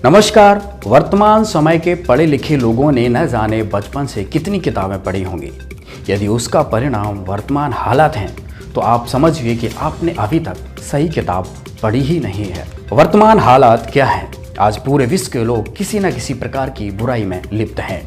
नमस्कार। वर्तमान समय के पढ़े लिखे लोगों ने न जाने बचपन से कितनी किताबें पढ़ी होंगी। यदि उसका परिणाम वर्तमान हालात हैं तो आप समझिए कि आपने अभी तक सही किताब पढ़ी ही नहीं है। वर्तमान हालात क्या है? आज पूरे विश्व के लोग किसी न किसी प्रकार की बुराई में लिप्त हैं।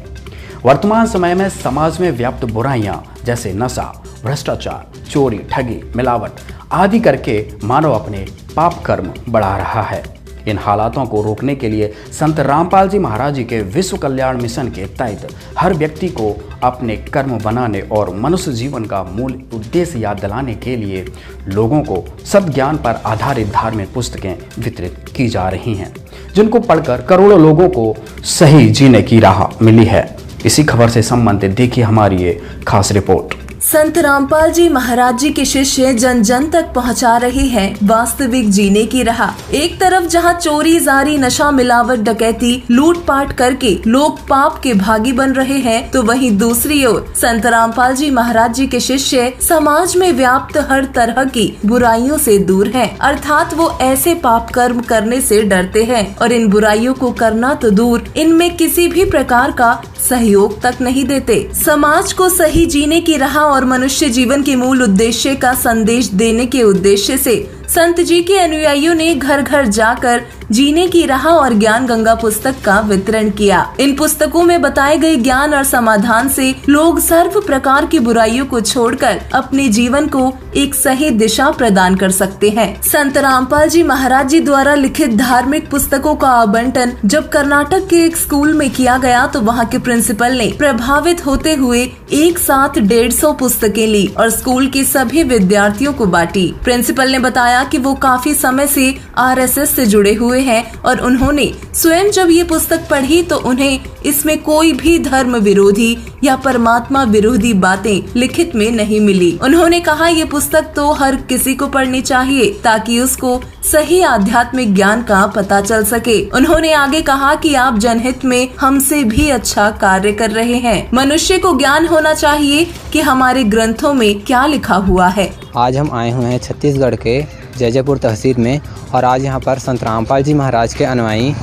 वर्तमान समय में समाज में व्याप्त बुराइयां जैसे नशा, भ्रष्टाचार, चोरी, ठगी, मिलावट आदि करके मानव अपने पाप कर्म बढ़ा रहा है। इन हालातों को रोकने के लिए संत रामपाल जी महाराज जी के विश्व कल्याण मिशन के तहत हर व्यक्ति को अपने कर्म बनाने और मनुष्य जीवन का मूल उद्देश्य याद दिलाने के लिए लोगों को सद ज्ञान पर आधारित धार्मिक पुस्तकें वितरित की जा रही हैं, जिनको पढ़कर करोड़ों लोगों को सही जीने की राह मिली है। इसी खबर से संबंधित देखिए हमारी ये खास रिपोर्ट। संत रामपाल जी महाराज जी के शिष्य जन जन तक पहुंचा रहे हैं वास्तविक जीने की राह। एक तरफ जहां चोरी, जारी, नशा, मिलावट, डकैती, लूटपाट करके लोग पाप के भागी बन रहे हैं, तो वहीं दूसरी ओर संत रामपाल जी महाराज जी के शिष्य समाज में व्याप्त हर तरह की बुराइयों से दूर हैं। अर्थात वो ऐसे पाप कर्म करने से डरते हैं और इन बुराइयों को करना तो दूर, इनमें किसी भी प्रकार का सहयोग तक नहीं देते। समाज को सही जीने की राह और मनुष्य जीवन के मूल उद्देश्य का संदेश देने के उद्देश्य से संत जी के अनुयायियों ने घर घर जाकर जीने की राह और ज्ञान गंगा पुस्तक का वितरण किया। इन पुस्तकों में बताए गए ज्ञान और समाधान से लोग सर्व प्रकार की बुराइयों को छोड़कर अपने जीवन को एक सही दिशा प्रदान कर सकते हैं। संत रामपाल जी महाराज जी द्वारा लिखित धार्मिक पुस्तकों का आवंटन जब कर्नाटक के एक स्कूल में किया गया तो वहाँ के प्रिंसिपल ने प्रभावित होते हुए एक साथ 150 पुस्तकें ली और स्कूल के सभी विद्यार्थियों को बांटी। प्रिंसिपल ने बताया कि वो काफी समय से आरएसएस से जुड़े हुए हैं और उन्होंने स्वयं जब ये पुस्तक पढ़ी तो उन्हें इसमें कोई भी धर्म विरोधी या परमात्मा विरोधी बातें लिखित में नहीं मिली। उन्होंने कहा ये पुस्तक तो हर किसी को पढ़नी चाहिए ताकि उसको सही आध्यात्मिक ज्ञान का पता चल सके। उन्होंने आगे कहा कि आप जनहित में हमसे भी अच्छा कार्य कर रहे हैं। मनुष्य को ज्ञान होना चाहिए कि हमारे ग्रंथों में क्या लिखा हुआ है। आज हम आए हुए हैं छत्तीसगढ़ के जैजयपुर तहसील में और आज यहाँ पर संत रामपाल जी महाराज के अनुयायी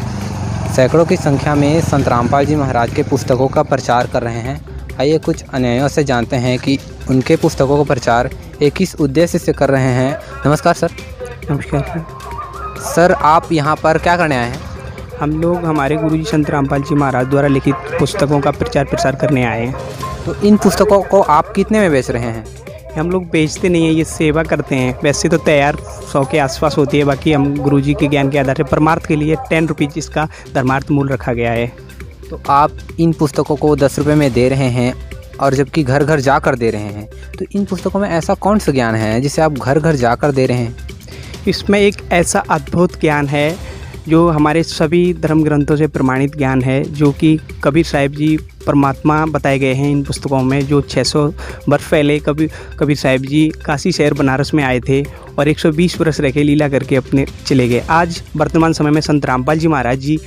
सैकड़ों की संख्या में संत रामपाल जी महाराज के पुस्तकों का प्रचार कर रहे हैं। आइए कुछ अनुयायियों से जानते हैं कि उनके पुस्तकों का प्रचार एक किस उद्देश्य से कर रहे हैं। नमस्कार सर। नमस्कार सर, आप यहाँ पर क्या करने आए हैं? हम लोग हमारे गुरुजी संत रामपाल जी महाराज द्वारा लिखित पुस्तकों का प्रचार प्रसार करने आए हैं। तो इन पुस्तकों को आप कितने में बेच रहे हैं? हम लोग बेचते नहीं हैं, ये सेवा करते हैं। वैसे तो तैयार 100 के आसपास होती है, बाकी हम गुरुजी के ज्ञान के आधार पर परमार्थ के लिए 10 रुपीज़ इसका धर्मार्थ मूल्य रखा गया है। तो आप इन पुस्तकों को 10 रुपये में दे रहे हैं और जबकि घर घर जाकर दे रहे हैं, तो इन पुस्तकों में ऐसा कौन सा ज्ञान है जिसे आप घर घर जाकर दे रहे हैं? इसमें एक ऐसा अद्भुत ज्ञान है जो हमारे सभी धर्म ग्रंथों से प्रमाणित ज्ञान है, जो कि कबीर साहिब जी परमात्मा बताए गए हैं इन पुस्तकों में। जो 600 वर्ष पहले कबीर साहिब जी काशी शहर बनारस में आए थे और 120 वर्ष रह के लीला करके अपने चले गए। आज वर्तमान समय में संत रामपाल जी महाराज जी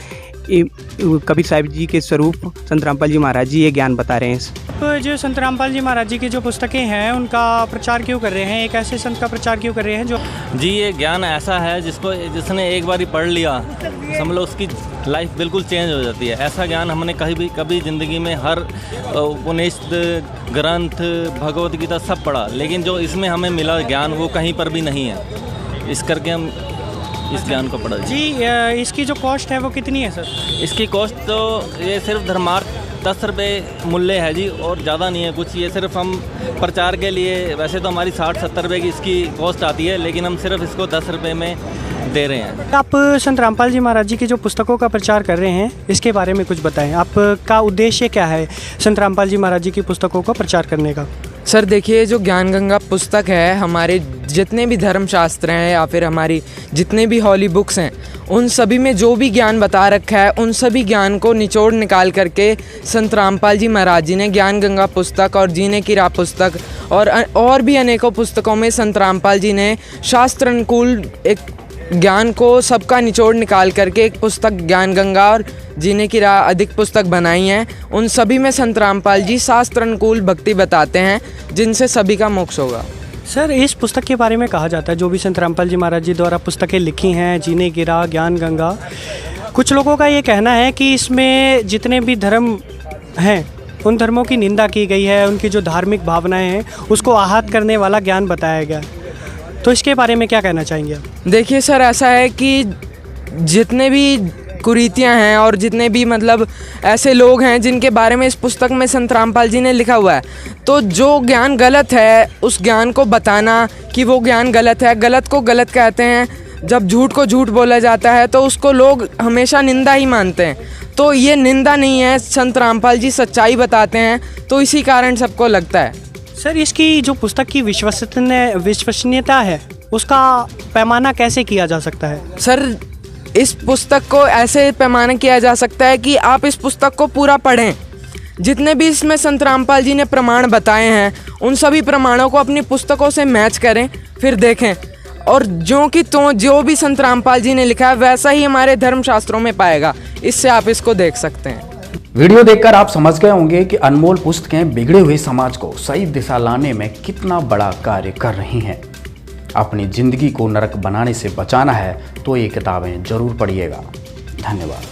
कबीर साहिब जी के स्वरूप संत रामपाल जी महाराज जी ये ज्ञान बता रहे हैं। जो संत रामपाल जी महाराज जी की जो पुस्तकें हैं उनका प्रचार क्यों कर रहे हैं? एक ऐसे संत का प्रचार क्यों कर रहे हैं जो जी ये ज्ञान ऐसा है जिसने एक बार पढ़ लिया, समझ लो उसकी लाइफ बिल्कुल चेंज हो जाती है। ऐसा ज्ञान हमने कभी ज़िंदगी में हर उपनिषद, ग्रंथ, भगवत गीता सब पढ़ा, लेकिन जो इसमें हमें मिला ज्ञान वो कहीं पर भी नहीं है। इस करके हम इस ज्ञान को पढ़ा जी। इसकी जो कॉस्ट है वो कितनी है सर? इसकी कॉस्ट तो ये सिर्फ धर्मार्थ 10 रुपये मूल्य है जी, और ज़्यादा नहीं है कुछ। ये सिर्फ हम प्रचार के लिए, वैसे तो हमारी 60-70 रुपये की इसकी कॉस्ट आती है, लेकिन हम सिर्फ इसको 10 रुपये में दे रहे हैं। आप संत रामपाल जी महाराज जी की जो पुस्तकों का प्रचार कर रहे हैं इसके बारे में कुछ बताएं। आपका उद्देश्य क्या है संत रामपाल जी महाराज जी की पुस्तकों का प्रचार करने का? सर देखिए, जो ज्ञान गंगा पुस्तक है, हमारे जितने भी धर्मशास्त्र हैं या फिर हमारी जितने भी हॉली बुक्स हैं, उन सभी में जो भी ज्ञान बता रखा है उन सभी ज्ञान को निचोड़ निकाल करके संत रामपाल जी महाराज जी ने ज्ञान गंगा पुस्तक और जीने की राह पुस्तक और भी अनेकों पुस्तकों में संत रामपाल जी ने शास्त्र अनुकूल एक ज्ञान को सबका निचोड़ निकाल करके एक पुस्तक ज्ञान गंगा और जीने की राह अधिक पुस्तक बनाई हैं। उन सभी में संत रामपाल जी शास्त्र अनुकूल भक्ति बताते हैं जिनसे सभी का मोक्ष होगा। सर, इस पुस्तक के बारे में कहा जाता है, जो भी संत रामपाल जी महाराज जी द्वारा पुस्तकें लिखी हैं, जीने की राह, ज्ञान गंगा, कुछ लोगों का ये कहना है कि इसमें जितने भी धर्म हैं उन धर्मों की निंदा की गई है, उनकी जो धार्मिक भावनाएं हैं उसको आहत करने वाला ज्ञान बताया गया। तो इसके बारे में क्या कहना चाहेंगे आप? देखिए सर, ऐसा है कि जितने भी कुरीतियाँ हैं और जितने भी मतलब ऐसे लोग हैं जिनके बारे में इस पुस्तक में संत रामपाल जी ने लिखा हुआ है, तो जो ज्ञान गलत है उस ज्ञान को बताना कि वो ज्ञान गलत है, गलत को गलत कहते हैं। जब झूठ को झूठ बोला जाता है तो उसको लोग हमेशा निंदा ही मानते हैं। तो ये निंदा नहीं है, संत रामपाल जी सच्चाई बताते हैं, तो इसी कारण सबको लगता है। सर, इसकी जो पुस्तक की विश्वसनीयता है उसका पैमाना कैसे किया जा सकता है? सर, इस पुस्तक को ऐसे पैमाना किया जा सकता है कि आप इस पुस्तक को पूरा पढ़ें। जितने भी इसमें संत रामपाल जी ने प्रमाण बताए हैं उन सभी प्रमाणों को अपनी पुस्तकों से मैच करें, फिर देखें, और जो भी संत रामपाल जी ने लिखा है वैसा ही हमारे धर्मशास्त्रों में पाएगा। इससे आप इसको देख सकते हैं। वीडियो देखकर आप समझ गए होंगे कि अनमोल पुस्तकें बिगड़े हुए समाज को सही दिशा लाने में कितना बड़ा कार्य कर रही हैं। अपनी जिंदगी को नरक बनाने से बचाना है तो ये किताबें जरूर पढ़िएगा। धन्यवाद।